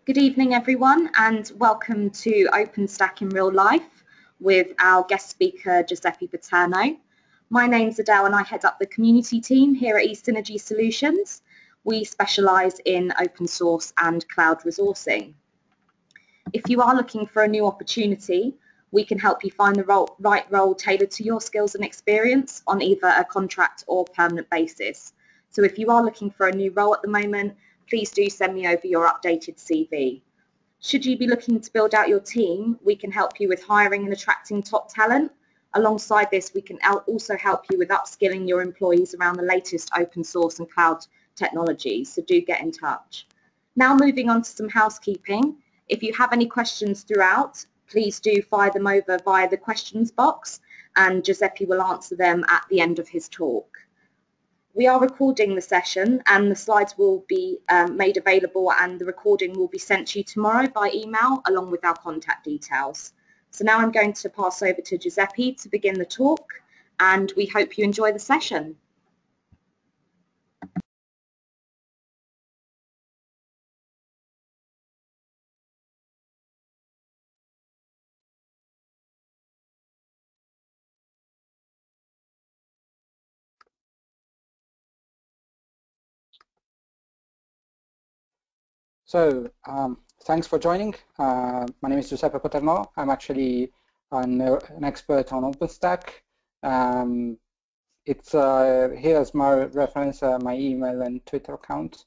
Good evening, everyone, and welcome to OpenStack in Real Life with our guest speaker, Giuseppe Paterno. My name's Adele and I head up the community team here at East Energy Solutions. We specialise in open source and cloud resourcing. If you are looking for a new opportunity, we can help you find the right role tailored to your skills and experience on either a contract or permanent basis. So if you are looking for a new role at the moment, please do send me over your updated CV. Should you be looking to build out your team, we can help you with hiring and attracting top talent. Alongside this, we can also help you with upskilling your employees around the latest open source and cloud technologies, so do get in touch. Now moving on to some housekeeping. If you have any questions throughout, please do fire them over via the questions box and Giuseppe will answer them at the end of his talk. We are recording the session and the slides will be made available and the recording will be sent to you tomorrow by email along with our contact details. So now I'm going to pass over to Giuseppe to begin the talk and we hope you enjoy the session. So, thanks for joining. My name is Giuseppe Paterno. I'm actually an expert on OpenStack. Here's my reference, my email and Twitter account.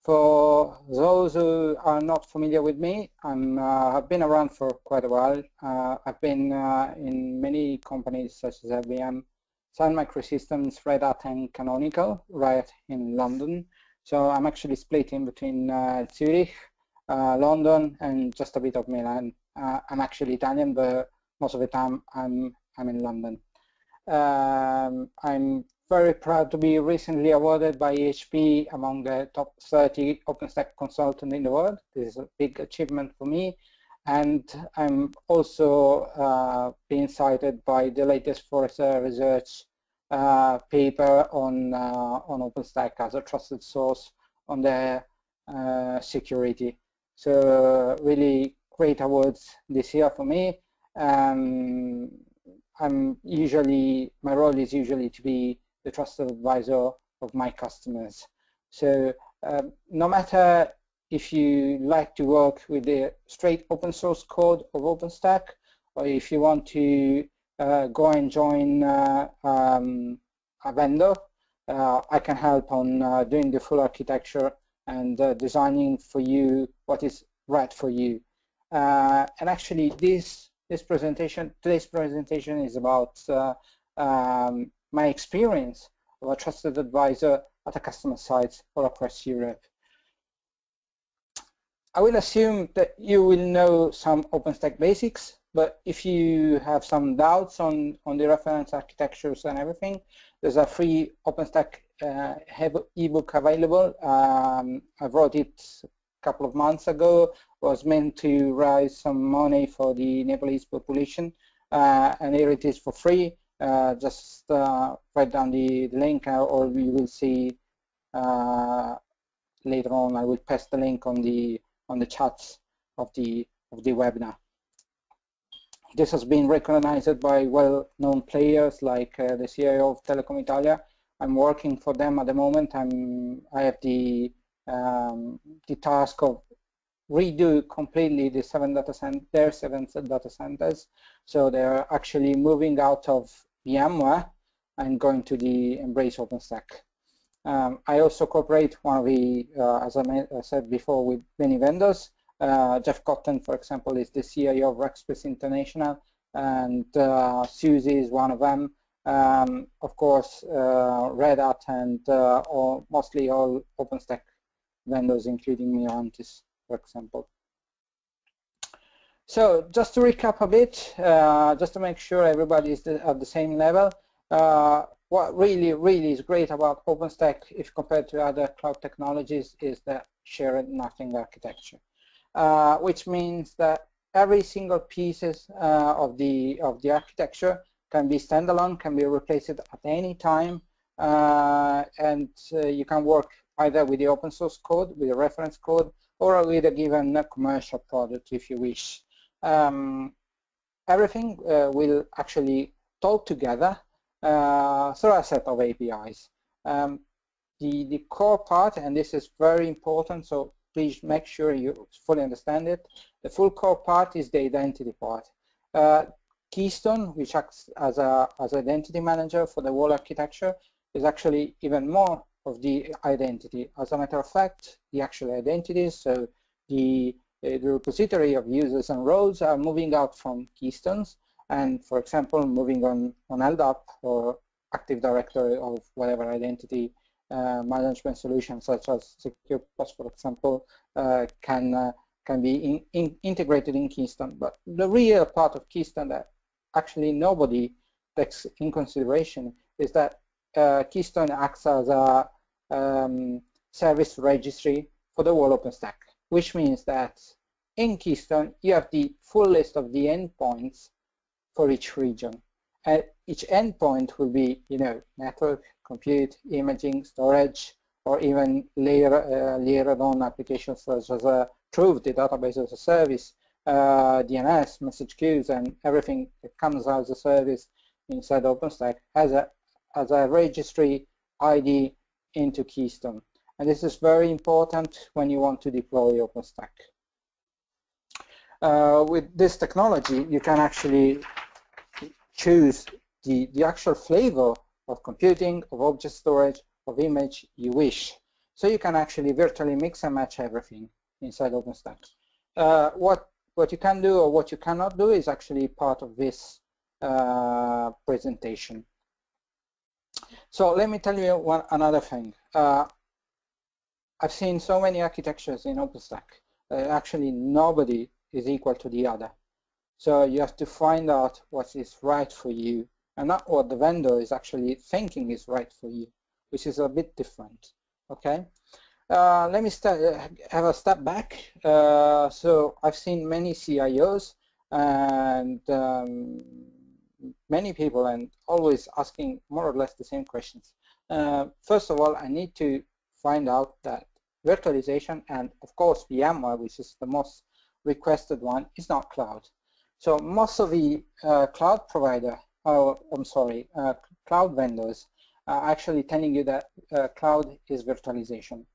For those who are not familiar with me, I've been around for quite a while. I've been in many companies such as IBM, Sun Microsystems, Red Hat, and Canonical, right in London. So I'm actually split in between Zurich, London, and just a bit of Milan. I'm actually Italian, but most of the time I'm in London. I'm very proud to be recently awarded by EHP among the top 30 OpenStack consultants in the world. This is a big achievement for me. And I'm also being cited by the latest Forrester research paper on OpenStack as a trusted source on their security. So really great awards this year for me. My role is usually to be the trusted advisor of my customers. So no matter if you like to work with the straight open source code of OpenStack, or if you want to go and join a vendor, I can help on doing the full architecture and designing for you what is right for you. And actually, today's presentation is about my experience of a trusted advisor at a customer site all across Europe. I will assume that you will know some OpenStack basics, but if you have some doubts on the reference architectures and everything, there's a free OpenStack ebook available. I wrote it a couple of months ago. Was meant to raise some money for the Nepalese population, and here it is for free. Just write down the link, or you will see later on. I will paste the link on the chats of the webinar. This has been recognized by well-known players like the CIO of Telecom Italia. I'm working for them at the moment. I have the task of redo completely their 7 data centers. So they're actually moving out of VMware and going to the embrace OpenStack. I also cooperate as I said before, with many vendors. Jeff Cotton, for example, is the CIO of Rackspace International, and Suzy is one of them. Of course, Red Hat and mostly all OpenStack vendors, including Mirantis, for example. So just to recap a bit, just to make sure everybody is at the same level, what really is great about OpenStack, if compared to other cloud technologies, is the shared nothing architecture, which means that every single pieces of the architecture can be standalone, can be replaced at any time, and you can work either with the open source code, with the reference code, or with a given commercial product, if you wish. Everything will actually talk together through a set of APIs. The core part, and this is very important, so please make sure you fully understand it. The full core part is the identity part. Keystone, which acts as identity manager for the whole architecture, is actually even more of the identity. As a matter of fact, the actual identities, so the repository of users and roles are moving out from keystones, and for example, moving on LDAP or Active Directory of whatever identity management solution, such as Secure Post, for example, can be integrated in Keystone. But the real part of Keystone that actually nobody takes in consideration is that Keystone acts as a service registry for the whole OpenStack, which means that in Keystone you have the full list of the endpoints for each region. And each endpoint will be, network, compute, imaging, storage, or even layered on applications such as Truth, the database as a service, DNS, message queues, and everything that comes as a service inside OpenStack has a registry ID into Keystone. And this is very important when you want to deploy OpenStack. With this technology, you can actually choose the actual flavor of computing, of object storage, of image you wish. So you can actually virtually mix and match everything inside OpenStack. What you can do or what you cannot do is actually part of this presentation. So let me tell you another thing. I've seen so many architectures in OpenStack. Actually, nobody is equal to the other. So you have to find out what is right for you and not what the vendor is actually thinking is right for you, which is a bit different. Okay. Let me have a step back. So I've seen many CIOs and many people, and always asking more or less the same questions. First of all, I need to find out that virtualization and, of course, VMware, which is the most requested one, is not cloud. So most of the cloud provider, cloud vendors are actually telling you that cloud is virtualization.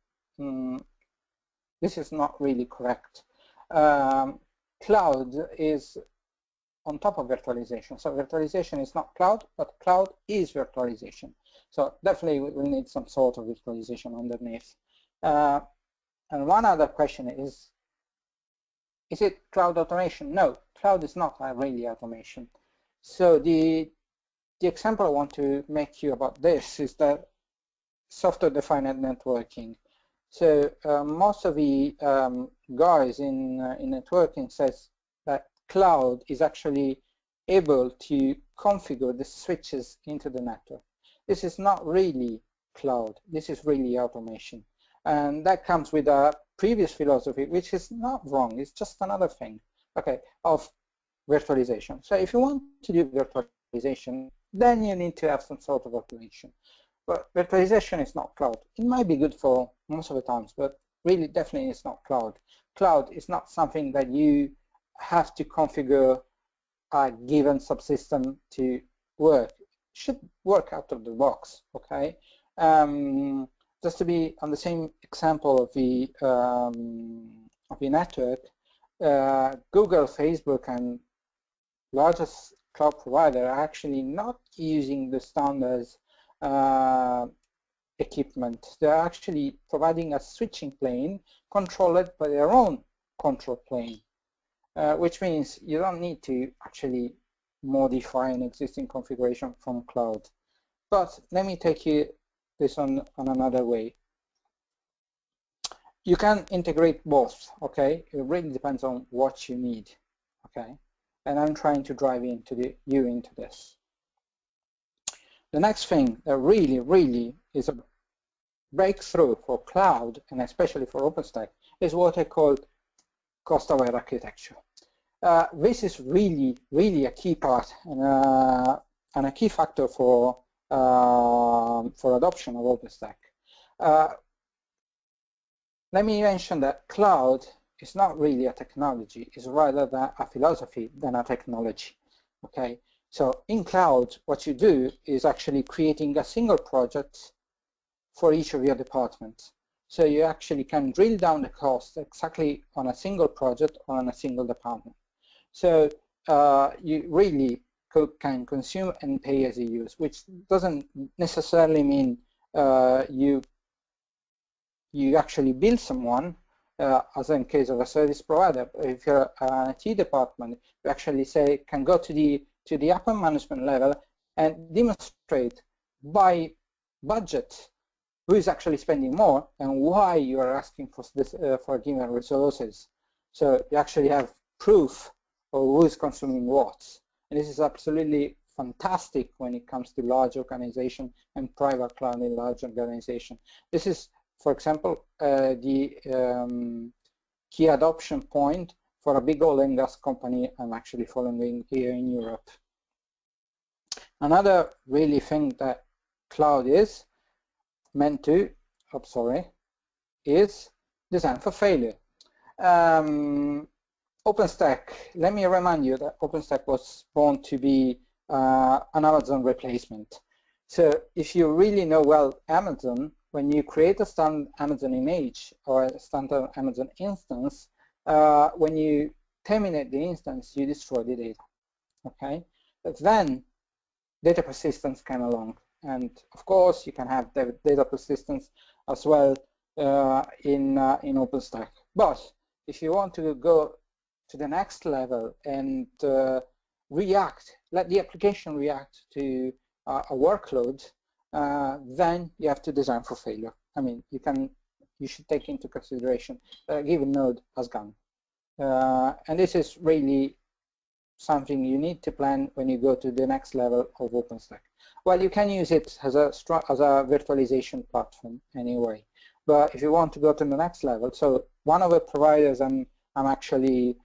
This is not really correct. Cloud is on top of virtualization. So virtualization is not cloud, but cloud is virtualization. So definitely we need some sort of virtualization underneath. And one other question is it cloud automation? No, cloud is not really automation. So the example I want to make you about this is that software-defined networking. So most of the guys in networking says that cloud is actually able to configure the switches into the network. This is not really cloud. This is really automation. And that comes with a previous philosophy, which is not wrong. It's just another thing, okay, of virtualization. So if you want to do virtualization, then you need to have some sort of automation. But virtualization is not cloud. It might be good for most of the times, but really definitely it's not cloud. Cloud is not something that you have to configure a given subsystem to work. It should work out of the box, okay? Just to be on the same example of the network, Google, Facebook, and largest cloud provider are actually not using the standards equipment. They're actually providing a switching plane controlled by their own control plane, which means you don't need to actually modify an existing configuration from cloud. But let me take you this on another way. You can integrate both, okay? It really depends on what you need, okay? And I'm trying to drive into this. The next thing that really is a breakthrough for cloud, and especially for OpenStack, is what I call cost-aware architecture. This is really a key part and a key factor for adoption of OpenStack. let me mention that cloud is not really a technology, it's rather than a philosophy than a technology. Okay, so in cloud, what you do is actually creating a single project for each of your departments. So you actually can drill down the cost exactly on a single project or on a single department. So you really can consume and pay as you use, which doesn't necessarily mean you actually bill someone, as in case of a service provider. If you're an IT department, you actually say can go to the upper management level and demonstrate by budget who is actually spending more and why you are asking for this for given resources. So you actually have proof of who is consuming what. And this is absolutely fantastic when it comes to large organization and private cloud in large organization. This is, for example, the key adoption point for a big oil and gas company I'm actually following here in Europe. Another really thing that cloud is meant to, is designed for failure. OpenStack, let me remind you that OpenStack was born to be an Amazon replacement. So if you really know well Amazon, when you create a standard Amazon image or a standard Amazon instance, when you terminate the instance, you destroy the data. Okay, but then data persistence came along, and of course you can have data persistence as well in OpenStack. But if you want to go to the next level and let the application react to a workload, then you have to design for failure. I mean, you should take into consideration that a given node has gone, and this is really something you need to plan when you go to the next level of OpenStack. Well, you can use it as a virtualization platform anyway. But if you want to go to the next level, so one of the providers I'm actually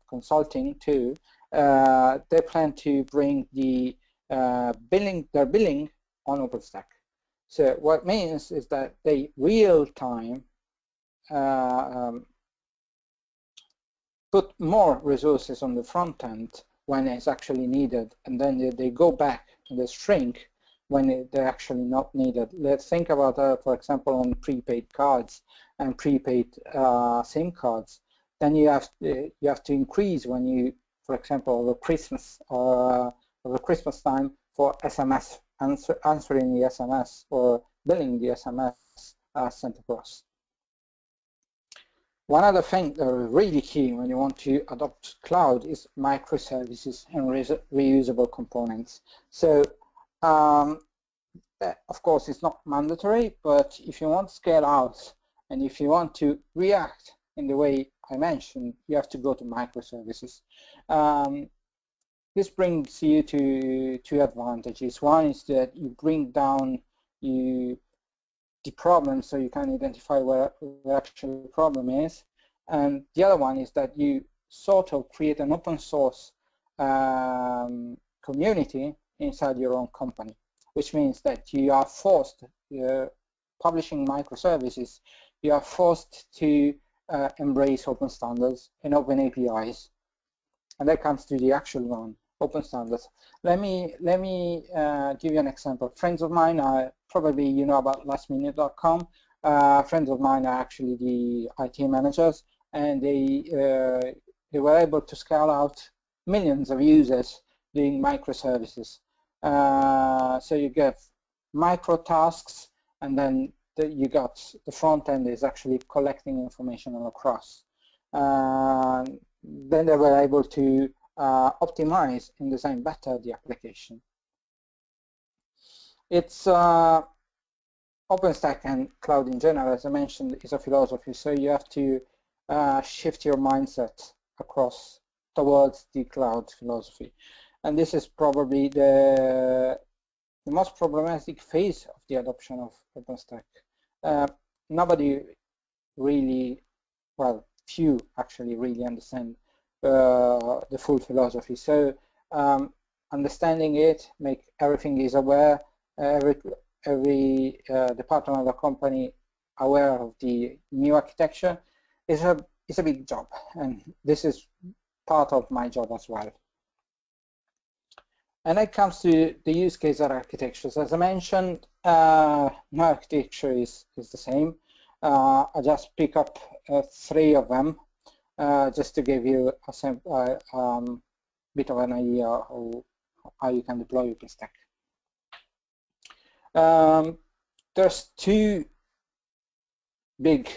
consulting to, they plan to bring the their billing on OpenStack. So what it means is that they real time put more resources on the front end when it's actually needed, and then they go back and they shrink when they're actually not needed. Let's think about, for example, on prepaid cards and prepaid SIM cards. Then you have to increase when you, for example, over Christmas or over Christmas time for SMS, answering the SMS or billing the SMS sent across. One other thing that is really key when you want to adopt cloud is microservices and reusable components. So, of course, it's not mandatory, but if you want to scale out and if you want to react in the way I mentioned, you have to go to microservices. This brings you to two advantages. One is that you bring down the problem, so you can identify where actually the problem is, and the other one is that you sort of create an open source community inside your own company, which means that you are forced, publishing microservices, you are forced to embrace open standards and open APIs, and that comes to the actual one, open standards. Let me give you an example. Friends of mine are, probably you know about lastminute.com. Friends of mine are actually the IT managers, and they were able to scale out millions of users doing microservices. So you get micro tasks, and then you got the front end is actually collecting information all across. Then they were able to optimize and design better the application. It's OpenStack and cloud in general, as I mentioned, is a philosophy. So you have to shift your mindset across towards the cloud philosophy. And this is probably the most problematic phase of the adoption of OpenStack. Nobody really, well, few actually really understand the full philosophy. So understanding it, make everything is aware, every department of the company aware of the new architecture is a big job, and this is part of my job as well. And it comes to the use case of architectures. As I mentioned, my architecture is the same. I just pick up 3 of them just to give you a bit of an idea of how you can deploy OpenStack. There's 2 big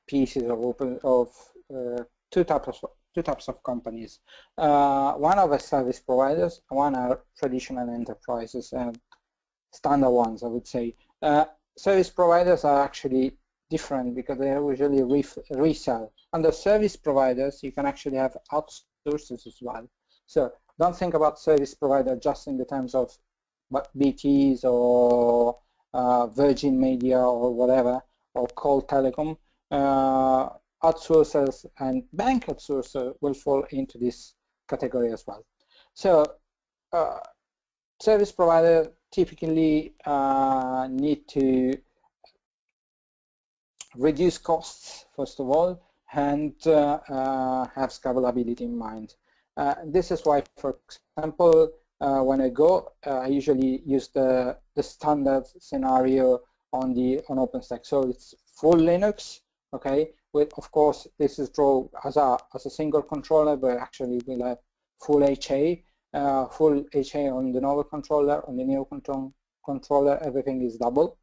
pieces of two types of companies. One are the service providers, one are traditional enterprises and standard ones, I would say. Service providers are actually different because they usually resell. Under service providers, you can actually have outsourcers as well. So don't think about service provider just in the terms of BTs or Virgin Media or whatever, or Call Telecom. Outsourcers and bank outsourcer will fall into this category as well. So service provider typically need to reduce costs, first of all, and have scalability in mind. This is why, for example, when I go, I usually use the standard scenario on OpenStack. So it's full Linux, okay. With, of course, this is drawn as a single controller, but actually we'll have full HA on the Nova controller, on the Neo controller, everything is double.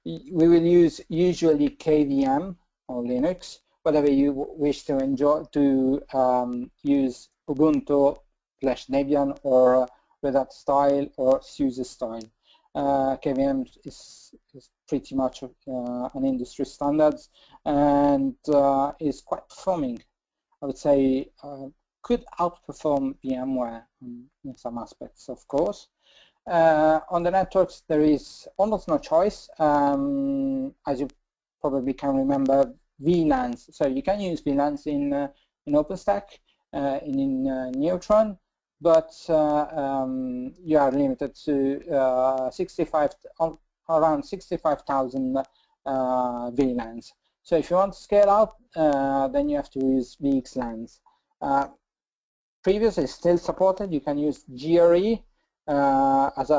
We will use usually KVM on Linux. Whatever you wish to use Ubuntu/Debian or Red Hat style or SUSE style. KVM is pretty much an industry standards and is quite performing. I would say could outperform VMware in some aspects, of course. On the networks, there is almost no choice. As you probably can remember, VLANs. So you can use VLANs in OpenStack, in Neutron, but you are limited to around 65,000 VLANs. So if you want to scale out, then you have to use VXLANs. Previously, still supported. You can use GRE as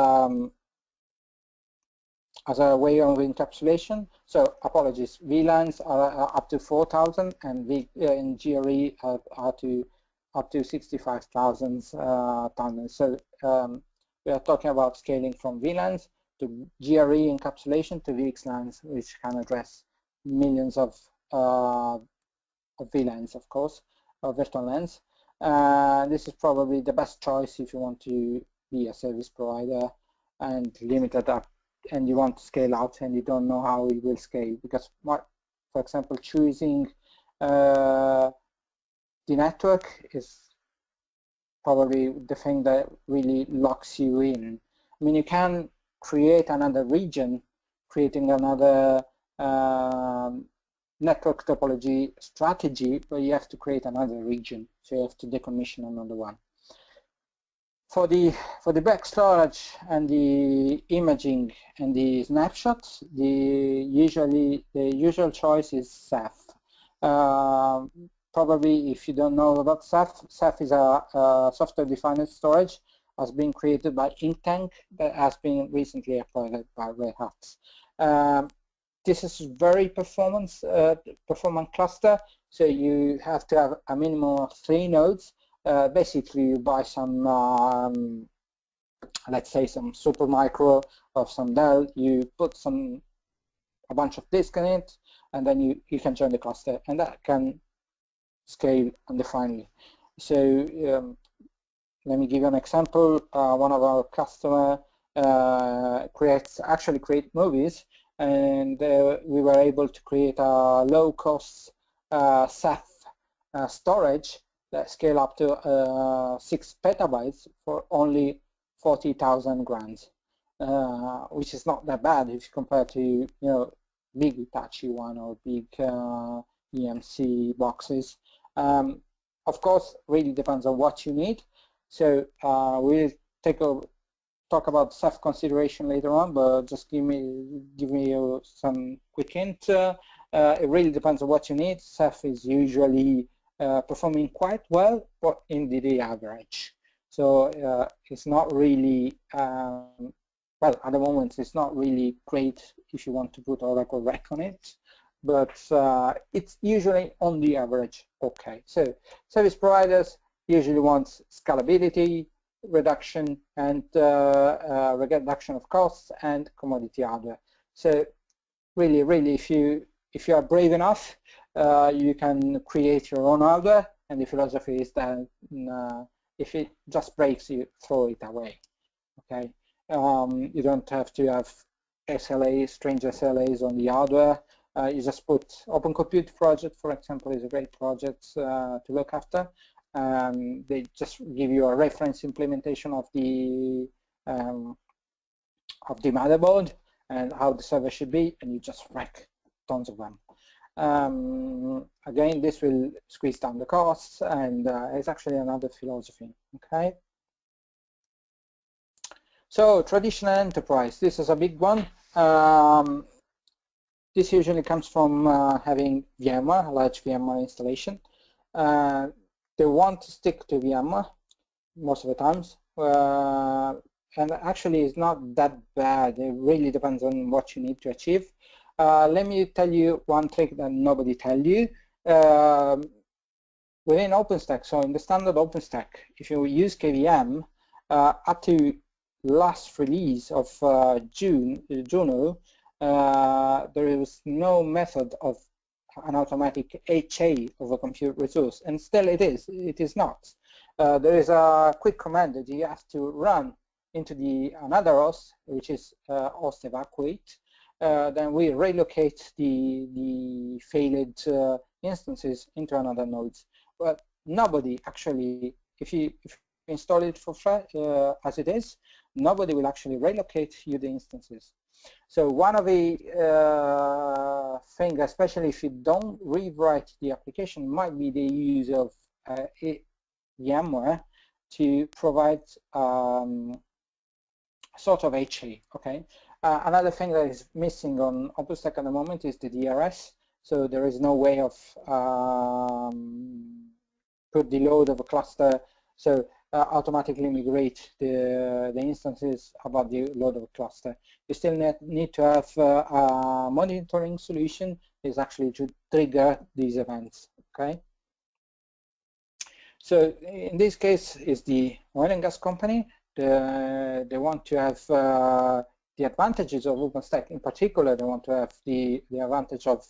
a way of encapsulation. So apologies, VLANs are up to 4,000 and in GRE are up to 65,000 tunnels. So we are talking about scaling from VLANs to GRE encapsulation to VXLANs, which can address millions of VLANs, of course, of virtual LANs. This is probably the best choice if you want to be a service provider and limited up, and you want to scale out and you don't know how it will scale, because, for example, choosing the network is probably the thing that really locks you in. I mean, you can create another region, creating another network topology strategy, but you have to create another region, so you have to decommission another one. For the back storage and the imaging and the snapshots, the usual choice is Ceph. Probably, if you don't know about Ceph, Ceph is a software-defined storage, has been created by Inktank, that has been recently acquired by Red Hat. This is very performant cluster, so you have to have a minimum of 3 nodes. Basically, you buy some, let's say, some Supermicro or some Dell. You put a bunch of disk in it, and then you can join the cluster, and that can scale undefinedly. So let me give you an example. One of our customers actually create movies, and we were able to create a low-cost Ceph storage that scale up to 6 petabytes for only 40,000 grams, which is not that bad if you compare to big Hitachi one or big EMC boxes. Of course, really depends on what you need. So we'll take a talk about Ceph consideration later on, but just give me some quick hint. It really depends on what you need. Ceph is usually performing quite well, but in the average. So it's not really, well, at the moment, it's not really great if you want to put Oracle Rec on it, but it's usually on the average okay. So service providers usually want scalability, reduction, and reduction of costs and commodity hardware. So really, if you are brave enough, you can create your own hardware, and the philosophy is that if it just breaks, you throw it away. Okay, you don't have to have SLAs, strange SLAs on the hardware. You just put Open Compute project, for example, is a great project to look after. They just give you a reference implementation of the motherboard and how the server should be, and you just rack tons of them. Again, this will squeeze down the costs, and it's actually another philosophy. Okay. So traditional enterprise, this is a big one. This usually comes from having VMware, a large VMware installation. They want to stick to VMware most of the times, and actually it's not that bad. It really depends on what you need to achieve. Let me tell you one trick that nobody tells you. Within OpenStack, so in the standard OpenStack, if you use KVM, up to last release of Juno, there is no method of an automatic HA of a compute resource, and still it is not. There is a quick command that you have to run into the another host, which is host evacuate. Then we relocate the failed instances into another node. But nobody actually, if you install it for as it is, nobody will actually relocate you the instances. So one of the things, especially if you don't rewrite the application, might be the use of VMware to provide sort of HA. Okay. Another thing that is missing on OpenStack at the moment is the DRS. So there is no way of put the load of a cluster. So automatically migrate the instances about the load of a cluster. You still need to have a monitoring solution is actually to trigger these events. Okay. So in this case is the oil and gas company. They want to have the advantages of OpenStack. In particular, they want to have the advantage of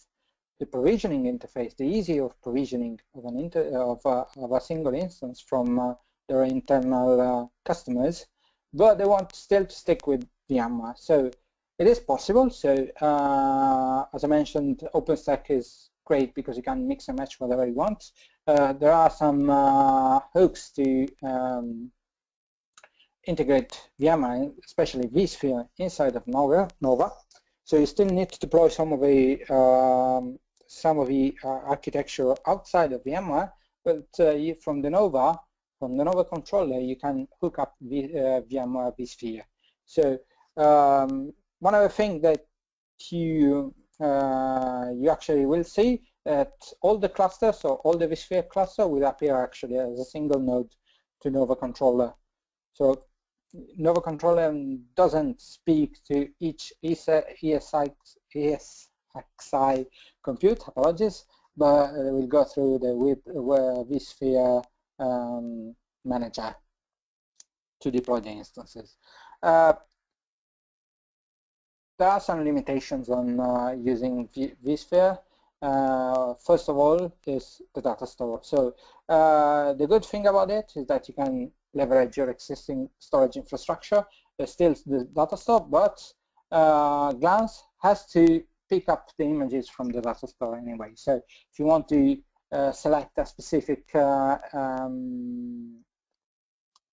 the provisioning interface, the ease of provisioning of a single instance from their internal customers, but they want still to stick with VMware. So it is possible. So as I mentioned, OpenStack is great because you can mix and match whatever you want. There are some hooks to integrate VMware, especially vSphere, inside of Nova. So you still need to deploy some of the architecture outside of VMware, but from the Nova controller, you can hook up VMware vSphere. So one of the things that you actually will see that all the clusters, so all the vSphere cluster will appear actually as a single node to Nova controller. So Nova controller doesn't speak to each ESXi compute, apologies, but we'll go through the vSphere manager to deploy the instances. There are some limitations on using vSphere. First of all is the data store. So the good thing about it is that you can leverage your existing storage infrastructure. There's still the data store, but Glance has to pick up the images from the data store anyway. So if you want to select a specific template,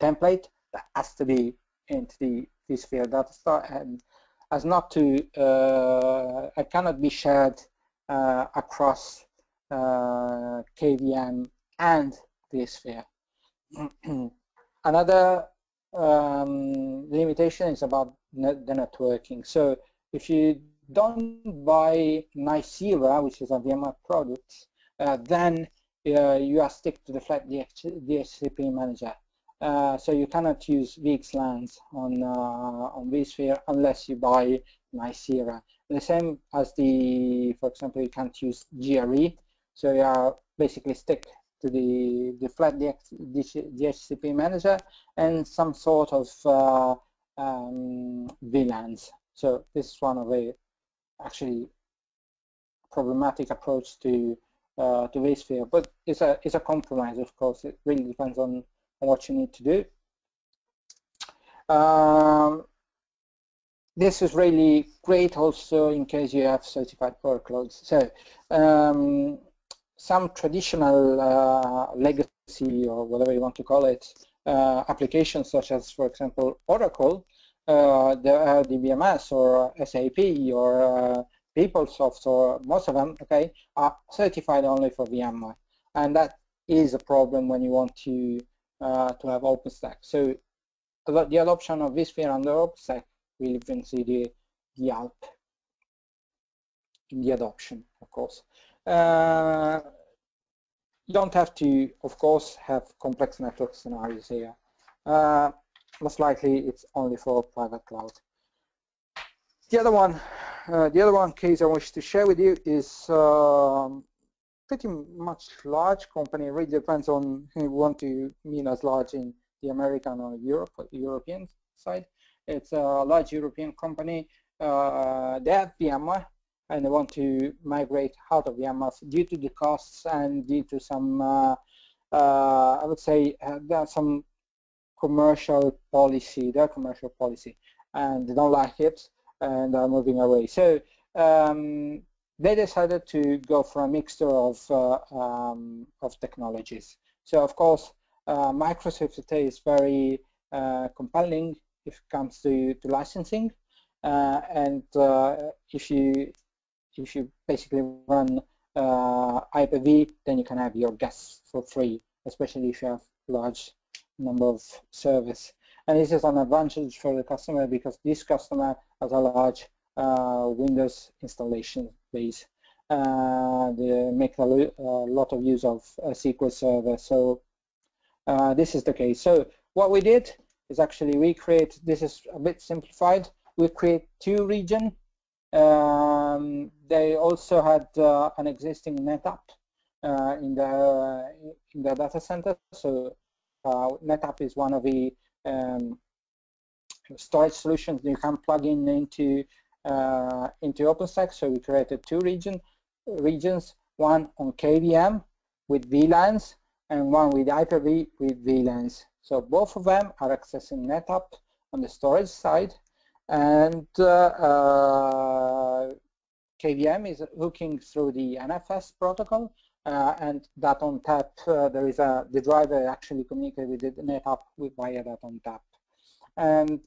that has to be into the vSphere data store, and as not to, it cannot be shared across KVM and vSphere. Another limitation is about the networking. So if you don't buy Nicira, which is a VMware product, then you are stick to the flat DHCP manager. So you cannot use VXLANs on vSphere unless you buy Nicira. The same as for example, you can't use GRE. So you are basically stick to the flat DHCP manager and some sort of VLANs. So this is one of the actually problematic approach to vSphere, but it's a compromise, of course. It really depends on what you need to do. This is really great also in case you have certified workloads. So some traditional legacy or whatever you want to call it applications such as, for example, Oracle, the DBMS or SAP or PeopleSoft, or most of them, okay, are certified only for VMware, and that is a problem when you want to have OpenStack. So the adoption of vSphere under OpenStack will even see the help in the adoption, of course. You don't have to, of course, have complex network scenarios here. Most likely, it's only for private cloud. The other one case I wish to share with you is pretty much large company. It really depends on who you want to mean as large in the American or European side. It's a large European company. They have VMware and they want to migrate out of VMware due to the costs and due to some, I would say, there are some commercial policy, and they don't like it and are moving away. So they decided to go for a mixture of technologies. So of course, Microsoft is very compelling if it comes to licensing, and if you basically run Hyper-V, then you can have your guests for free, especially if you have large number of servers. And this is an advantage for the customer because this customer has a large Windows installation base. They make a lot of use of SQL Server. So this is the case. So what we did is actually we create, this is a bit simplified, we create two regions. They also had an existing NetApp in the data center. So NetApp is one of the storage solutions you can plug into OpenStack. So we created two regions, one on KVM with VLANs and one with Hyper-V with VLANs. So both of them are accessing NetApp on the storage side, and KVM is hooking through the NFS protocol, and that on tap there is the driver actually communicates with the NetApp via that on tap. And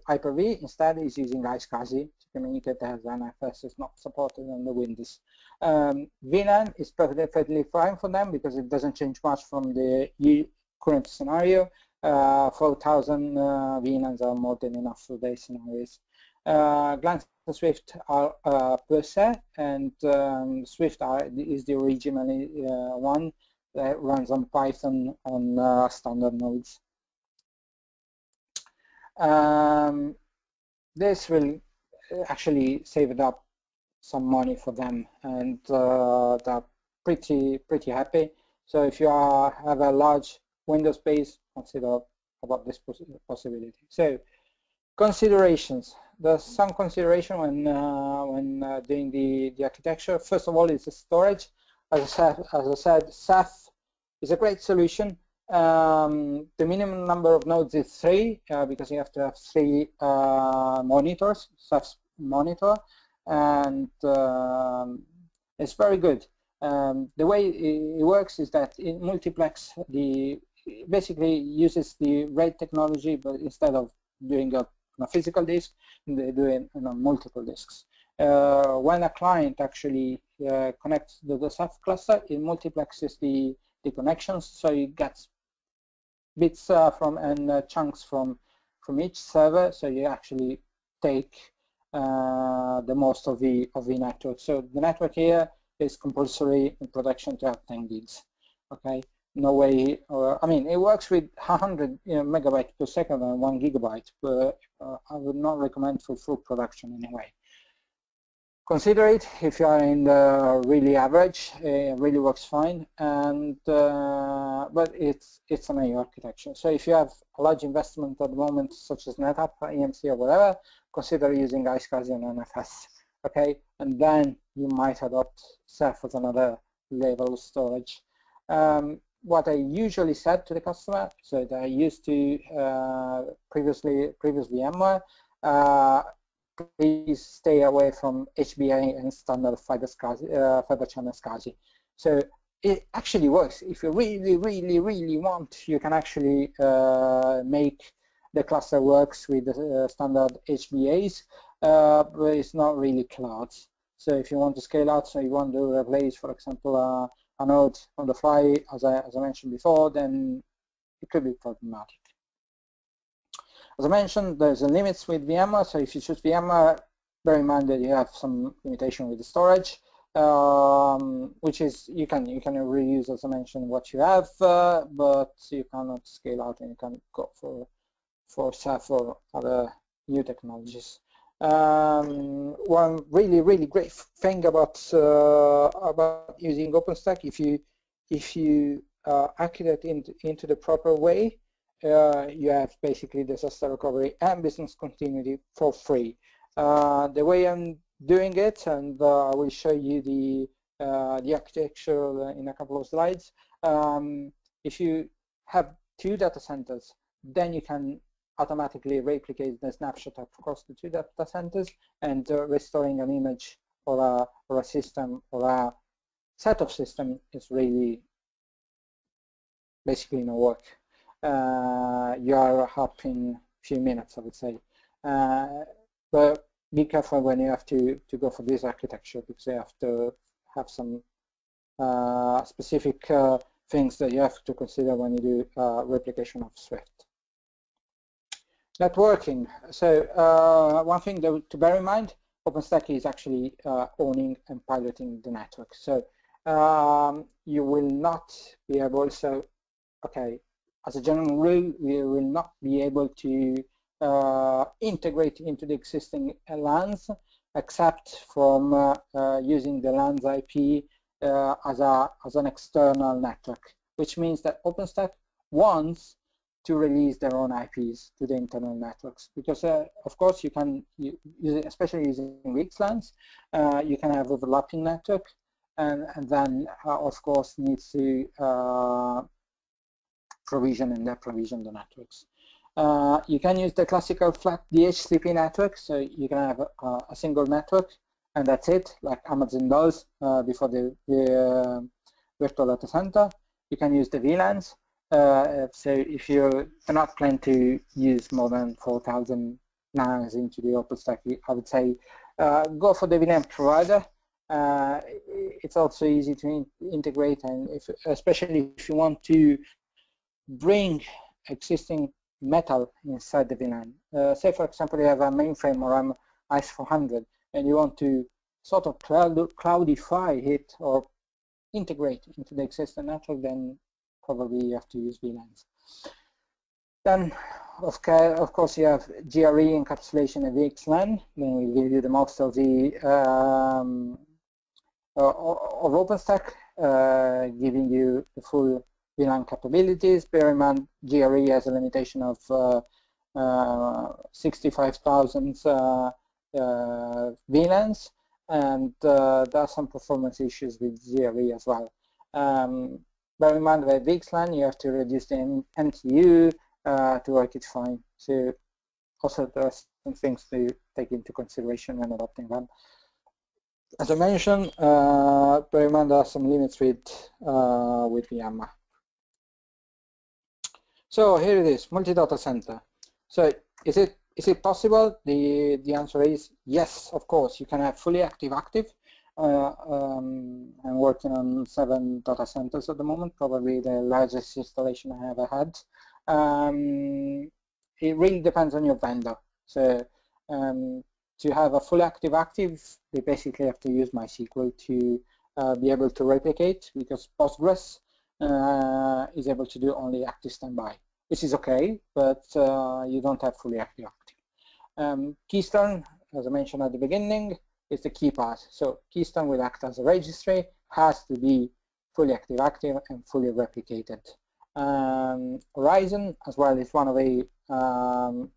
Hyper-V instead is using iSCSI to communicate as NFS is not supported on the Windows. VLAN is perfectly fine for them because it doesn't change much from the current scenario. 4,000 VLANs are more than enough for these scenarios. Glance and Swift are per se, and Swift is the original one that runs on Python on standard nodes. This will actually save it up some money for them, and they're pretty happy. So if you have a large Windows base, consider about this possibility. So considerations. There's some consideration when doing the architecture. First of all, is the storage. As I said, Ceph is a great solution. The minimum number of nodes is 3 because you have to have 3 monitors, Ceph's monitor, and it's very good. The way it works is that it multiplex basically uses the RAID technology, but instead of doing it on a physical disk, they do it on multiple disks. When a client actually connects to the Ceph cluster, it multiplexes the connections, so it gets bits from and chunks from each server, so you actually take the most of the network. So the network here is compulsory in production to have 10 gigs. Okay, no way. I mean, it works with 100 megabytes per second and 1 gigabyte, but I would not recommend for full production anyway. Consider it if you are in the really average. It really works fine, and but it's an AU architecture. So if you have a large investment at the moment, such as NetApp, EMC, or whatever, consider using iSCSI and NFS. Okay, and then you might adopt Ceph as another level of storage. What I usually said to the customer, so that I used to previous VMware. Please stay away from HBA and standard fiber channel SCSI. So it actually works. If you really want, you can actually make the cluster works with the standard HBAs, but it's not really clouds. So if you want to scale out, so you want to replace, for example, a node on the fly, as I mentioned before, then it could be problematic. As I mentioned, there's a limits with VMware, so if you choose VMware, bear in mind that you have some limitation with the storage, which is you can reuse, as I mentioned, what you have, but you cannot scale out, and you can go for Ceph or other new technologies. One really great thing about using OpenStack, if you architect into the proper way, you have basically disaster recovery and business continuity for free. The way I'm doing it, and I will show you the architecture in a couple of slides. If you have 2 data centers, then you can automatically replicate the snapshot across the 2 data centers, and restoring an image or a system or a set of systems is really basically no work. You are up in a few minutes, I would say. But be careful when you have to go for this architecture, because you have to have some specific things that you have to consider when you do replication of Swift. Networking. So one thing to bear in mind, OpenStack is actually owning and piloting the network. So you will not be able, okay, as a general rule, we will not be able to integrate into the existing LANs, except from using the LAN's IP as an external network, which means that OpenStack wants to release their own IPs to the internal networks, because of course you can, especially using VXLANs, you can have overlapping network, and then of course needs to provision and deprovision the networks. You can use the classical flat DHCP network, so you can have a single network, and that's it, like Amazon does before the virtual data center. You can use the VLANs. So if you do not plan to use more than 4,000 NANs into the OpenStack, I would say go for the VLAN provider. It's also easy to integrate, and especially if you want to bring existing metal inside the VLAN. Say, for example, you have a mainframe or ICE400, and you want to sort of cloudify it or integrate into the existing network, then probably you have to use VLANs. Then, of course, you have GRE encapsulation and VXLAN. Then we give you the most of the of OpenStack, giving you the full VLAN capabilities. Bear in mind, GRE has a limitation of 65,000 VLANs, and there are some performance issues with GRE as well. Bear in mind that VXLAN, you have to reduce the MTU to work it fine. So also there are some things to take into consideration when adopting them. As I mentioned, bear in mind there are some limits with VMware. So here it is, multi-data center. So is it possible? The answer is yes, of course. You can have fully active. I'm working on 7 data centers at the moment, probably the largest installation I ever had. it really depends on your vendor. So to have a fully active, they basically have to use MySQL to be able to replicate, because Postgres is able to do only active standby, which is okay, but you don't have fully active. Keystone, as I mentioned at the beginning, is the key part. So Keystone will act as a registry, has to be fully active and fully replicated. Horizon as well is one of the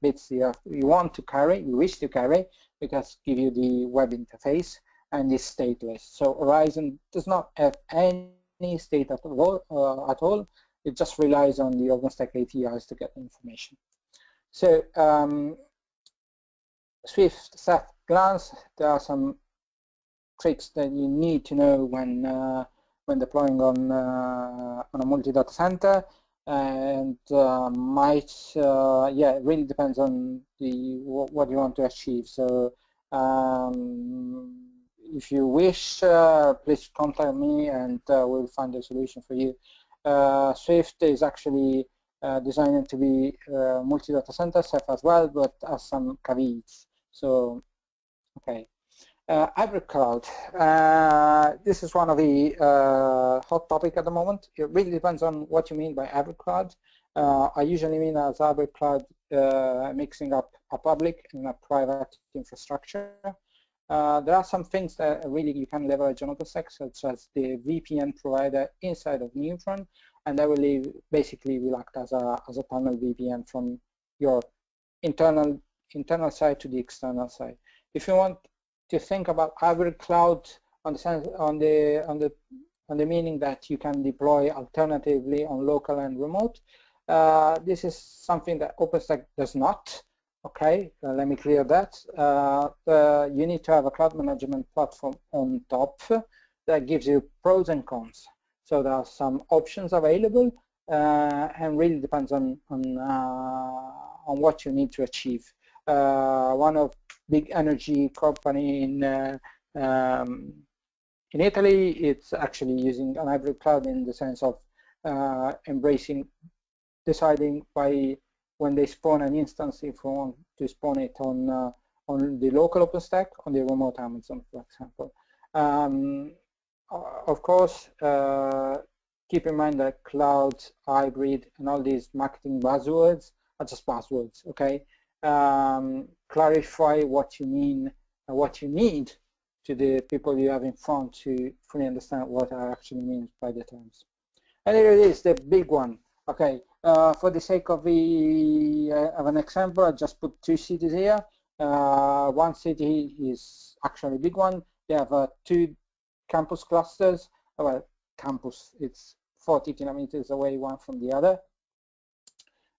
bits you want to carry, you wish to carry, because give you the web interface and is stateless. So Horizon does not have any state at all. It just relies on the OpenStack APIs to get information. So Swift at glance, there are some tricks that you need to know when deploying on a multi-data center, and it really depends on what you want to achieve. So if you wish, please contact me and we'll find a solution for you. Swift is actually designed to be multi-data center safe as well, but has some caveats. So, okay. Hybrid cloud. This is one of the hot topic at the moment. It really depends on what you mean by hybrid cloud. I usually mean as hybrid cloud mixing up a public and a private infrastructure. There are some things that really you can leverage on OpenStack, such as the VPN provider inside of Neutron, and that will basically will act as a tunnel VPN from your internal side to the external side. If you want to think about hybrid cloud on the meaning that you can deploy alternatively on local and remote, this is something that OpenStack does not. Okay, let me clear that. You need to have a cloud management platform on top that gives you pros and cons. So there are some options available, and really depends on what you need to achieve. One of big energy company in Italy, it's actually using an hybrid cloud in the sense of deciding by when they spawn an instance if we want to spawn it on the local OpenStack, on the remote Amazon, for example. Of course, keep in mind that cloud, hybrid, and all these marketing buzzwords are just buzzwords, okay? Clarify what you mean and what you need to the people you have in front to fully understand what I actually mean by the terms. And here it is, the big one. Okay, for the sake of an example, I just put two cities here. One city is actually a big one. They have 2 campus clusters. Well, campus, it's 40 kilometers away one from the other.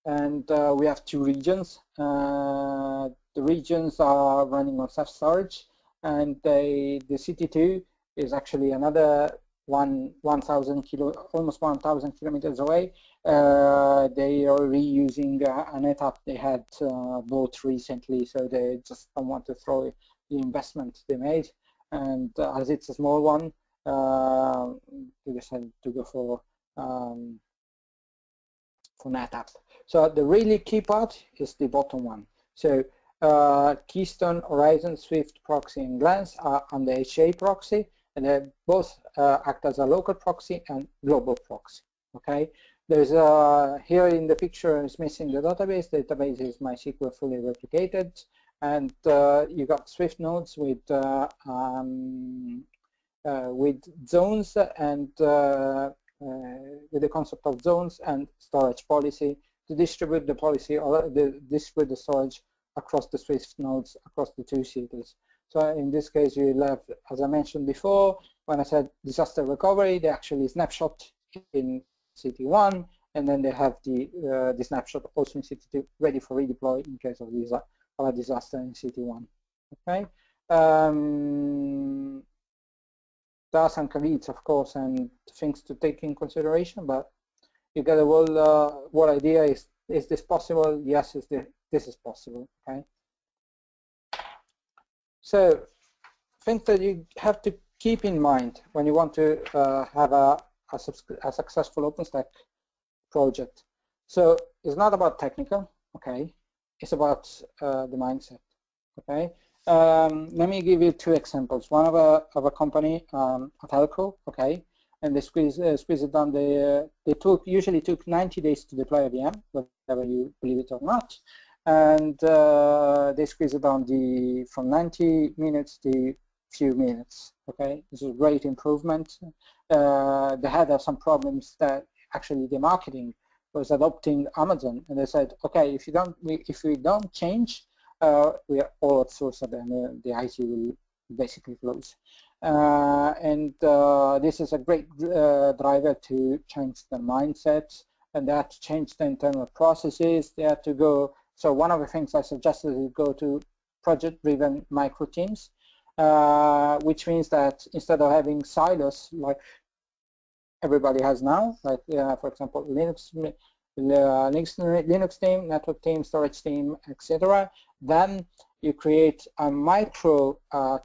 And we have 2 regions. The regions are running on self-storage, and the city 2 is actually another 1,000 almost 1,000 kilometers away. They are reusing a NetApp they had bought recently, so they just don't want to throw the investment they made. And as it's a small one, they decided to go for NetApp. So the really key part is the bottom one. So Keystone, Horizon, Swift proxy, and Glance are on the HA proxy, and they both act as a local proxy and global proxy. Okay, there's here in the picture is missing the database. The database is MySQL fully replicated, and you got Swift nodes with zones and with the concept of zones and storage policy to distribute the policy or distribute the storage across the Swift nodes across the 2 cities. So in this case, you have, as I mentioned before, when I said disaster recovery, they actually snapshot in city 1, and then they have the snapshot also in city 2 ready for redeploy in case of a disaster in city 1. Okay. There are some caveats, of course, and things to take in consideration, but you get a whole idea. Is this possible? Yes, this is possible. Okay. So things that you have to keep in mind when you want to have a successful OpenStack project. So it's not about technical, okay? It's about the mindset, okay? Let me give you two examples. One of a company, a telco, okay, and they squeeze it down. They usually took 90 days to deploy a VM, whether you believe it or not, and they squeeze it down from 90 minutes to few minutes. Okay, this is a great improvement. They had some problems that actually the marketing was adopting Amazon, and they said, okay, if we don't change, we are all outsourced, and the IT will basically close. And this is a great driver to change the mindset, and they had to change the internal processes. They had to go. So one of the things I suggested is go to project-driven micro teams, which means that instead of having silos like everybody has now, like for example Linux team, network team, storage team, etc., then you create a micro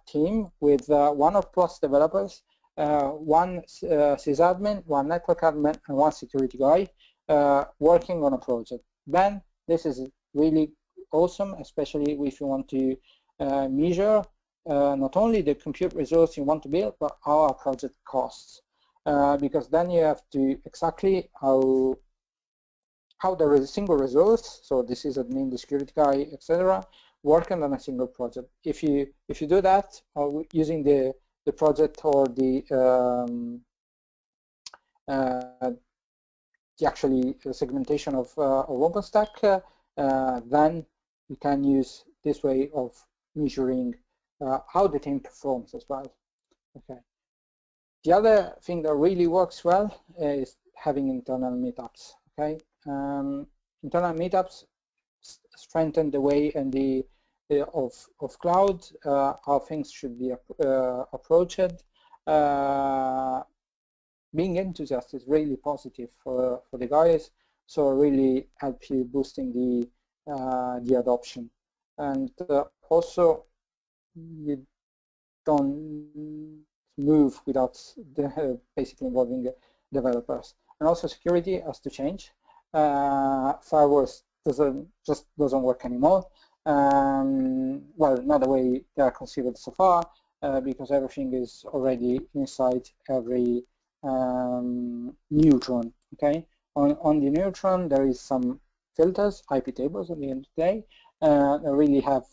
team with one or plus developers, one sysadmin, one network admin, and one security guy working on a project. Then this is really awesome, especially if you want to measure not only the compute resource you want to build, but our project costs. Because then you have to exactly how there is a single resource, so this is admin, the security guy, etc., working on a single project. If you do that using the project or the actually segmentation of OpenStack, then you can use this way of measuring how the team performs as well. Okay. The other thing that really works well is having internal meetups. Okay, internal meetups strengthen the way and the of cloud, how things should be approached. Being enthusiastic is really positive for the guys, so really help you boosting the adoption, and also you don't move without basically involving developers. And also security has to change. Firewalls doesn't work anymore. Well, not the way they are considered so far, because everything is already inside every neutron. Okay, on the neutron there is some filters, IP tables at the end of the day, that really have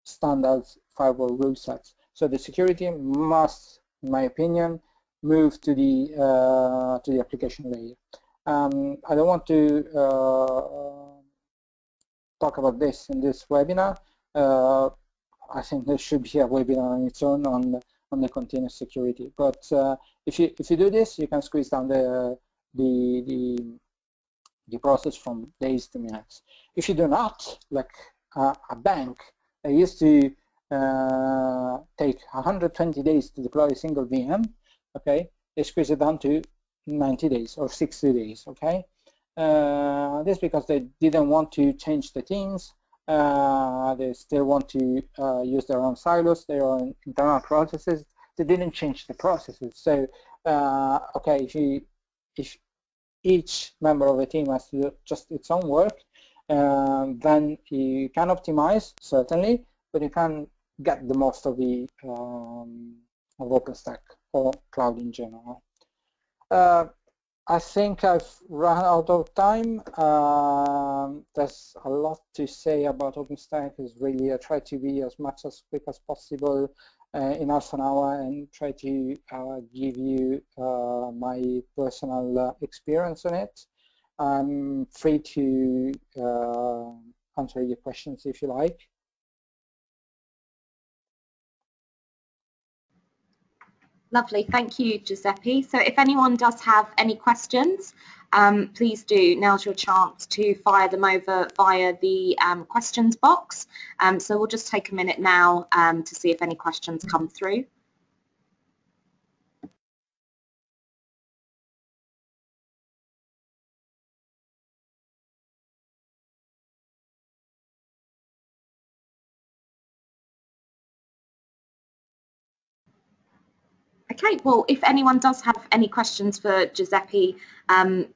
standard firewall rule sets. So the security must, in my opinion, move to the application layer. I don't want to talk about this in this webinar. I think there should be a webinar on its own on the continuous security. But if you do this, you can squeeze down the process from days to minutes. If you do not, like a bank, I used to take 120 days to deploy a single VM. Okay, they squeeze it down to 90 days or 60 days. Okay, this because they didn't want to change the teams. They still want to use their own silos, their own internal processes. They didn't change the processes. So okay, if each member of the team has to do just its own work, then you can optimize, certainly, but you can get the most of the of OpenStack or cloud in general. I think I've run out of time. There's a lot to say about OpenStack. Is really I try to be as much as quick as possible in half an hour and try to give you my personal experience on it. I'm free to answer your questions if you like. Lovely, thank you, Giuseppe. So if anyone does have any questions, please do. Now's your chance to fire them over via the questions box. So we'll just take a minute now to see if any questions come through. Okay, well, if anyone does have any questions for Giuseppe,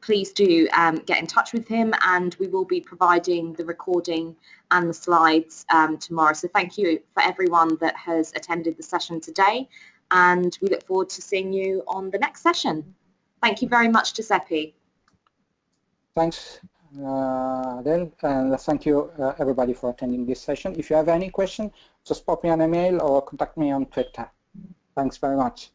please do get in touch with him, and we will be providing the recording and the slides tomorrow. So thank you for everyone that has attended the session today, and we look forward to seeing you on the next session. Thank you very much, Giuseppe. Thanks, Adele, and thank you everybody for attending this session. If you have any question, just pop me an email or contact me on Twitter. Thanks very much.